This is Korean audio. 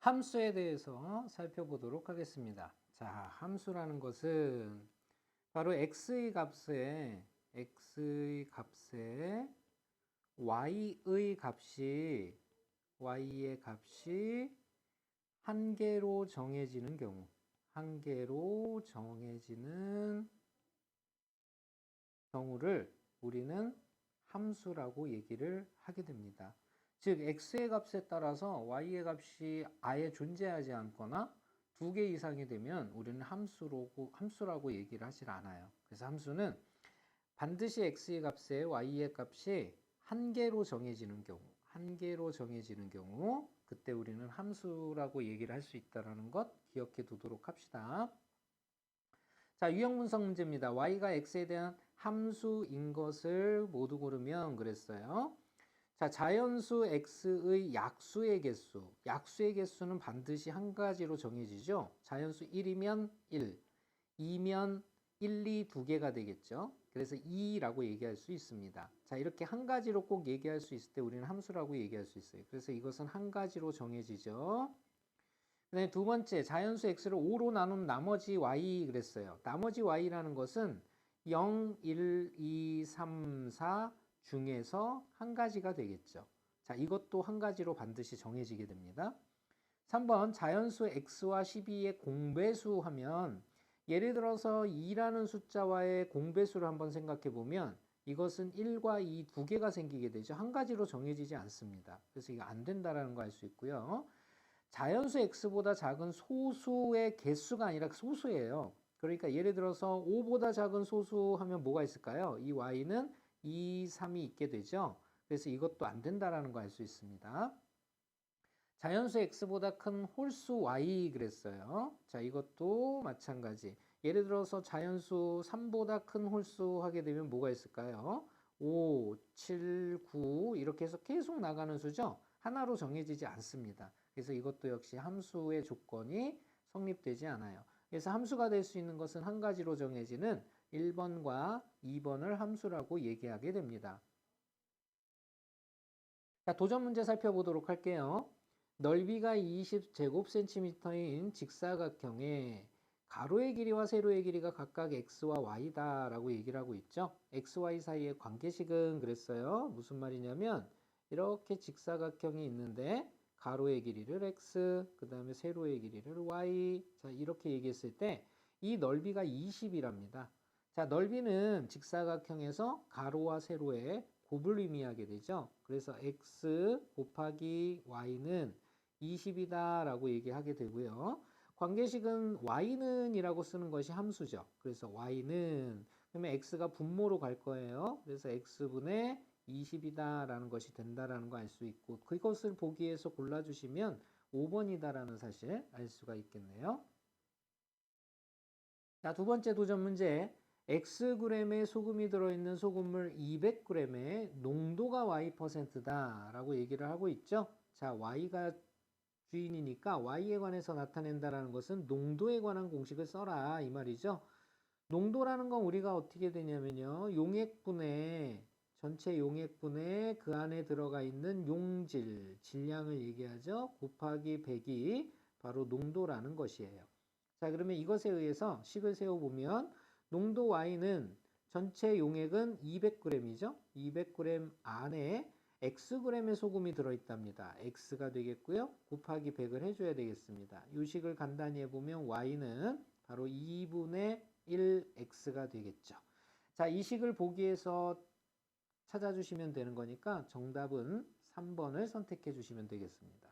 함수에 대해서 살펴보도록 하겠습니다. 자, 함수라는 것은 바로 x의 값에 y의 값이 한 개로 정해지는 경우를 우리는 함수라고 얘기를 하게 됩니다. 즉 x의 값에 따라서 y의 값이 아예 존재하지 않거나 두 개 이상이 되면 우리는 함수라고 얘기를 하질 않아요. 그래서 함수는 반드시 x의 값에 y의 값이 한 개로 정해지는 경우 그때 우리는 함수라고 얘기를 할 수 있다는 것 기억해 두도록 합시다. 자, 유형 분석 문제입니다. y가 x에 대한 함수인 것을 모두 고르면 그랬어요. 자, 자연수 x의 약수의 개수는 반드시 한 가지로 정해지죠. 자연수 1이면 1, 2면 1, 2 두 개가 되겠죠. 그래서 2라고 얘기할 수 있습니다. 자, 이렇게 한 가지로 꼭 얘기할 수 있을 때 우리는 함수라고 얘기할 수 있어요. 그래서 이것은 한 가지로 정해지죠. 네, 두 번째, 자연수 x를 5로 나눈 나머지 y 그랬어요. 나머지 y라는 것은 0, 1, 2, 3, 4 중에서 한 가지가 되겠죠. 자, 이것도 한 가지로 반드시 정해지게 됩니다. 3번, 자연수 x와 12의 공배수 하면 예를 들어서 2라는 숫자와의 공배수를 한번 생각해 보면 이것은 1과 2 두 개가 생기게 되죠. 한 가지로 정해지지 않습니다. 그래서 이거 안 된다라는 거 알 수 있고요. 자연수 x보다 작은 소수의 개수가 아니라 소수예요. 그러니까 예를 들어서 5보다 작은 소수 하면 뭐가 있을까요? 이 y는 2, 3이 있게 되죠. 그래서 이것도 안 된다라는 거 알 수 있습니다. 자연수 x보다 큰 홀수 y 그랬어요. 자, 이것도 마찬가지. 예를 들어서 자연수 3보다 큰 홀수 하게 되면 뭐가 있을까요? 5, 7, 9 이렇게 해서 계속 나가는 수죠. 하나로 정해지지 않습니다. 그래서 이것도 역시 함수의 조건이 성립되지 않아요. 그래서 함수가 될 수 있는 것은 한 가지로 정해지는 1번과 2번을 함수라고 얘기하게 됩니다. 자, 도전 문제 살펴보도록 할게요. 넓이가 20제곱센티미터인 직사각형에 가로의 길이와 세로의 길이가 각각 x와 y다 라고 얘기를 하고 있죠. x, y 사이의 관계식은 그랬어요. 무슨 말이냐면 이렇게 직사각형이 있는데 가로의 길이를 x, 그 다음에 세로의 길이를 y. 자, 이렇게 얘기했을 때 이 넓이가 20이랍니다. 자, 넓이는 직사각형에서 가로와 세로의 곱을 의미하게 되죠. 그래서 x 곱하기 y는 20이다 라고 얘기하게 되고요. 관계식은 y는 이라고 쓰는 것이 함수죠. 그래서 y는 그러면 x가 분모로 갈 거예요. 그래서 x분의 20이다 라는 것이 된다라는 거 알 수 있고 그것을 보기 위해서 골라주시면 5번이다 라는 사실 알 수가 있겠네요. 자, 두 번째 도전 문제. Xg의 소금이 들어있는 소금물 200g의 농도가 Y%다 라고 얘기를 하고 있죠. 자, Y가 주인이니까 Y에 관해서 나타낸다라는 것은 농도에 관한 공식을 써라 이 말이죠. 농도라는 건 우리가 어떻게 되냐면요. 전체 용액분에 그 안에 들어가 있는 용질, 질량을 얘기하죠. 곱하기 100이 바로 농도라는 것이에요. 자, 그러면 이것에 의해서 식을 세워보면 농도 Y는 전체 용액은 200g이죠. 200g 안에 Xg의 소금이 들어있답니다. X가 되겠고요. 곱하기 100을 해줘야 되겠습니다. 이 식을 간단히 해보면 Y는 바로 2분의 1X가 되겠죠. 자, 이 식을 보기 위해서 찾아주시면 되는 거니까 정답은 3번을 선택해 주시면 되겠습니다.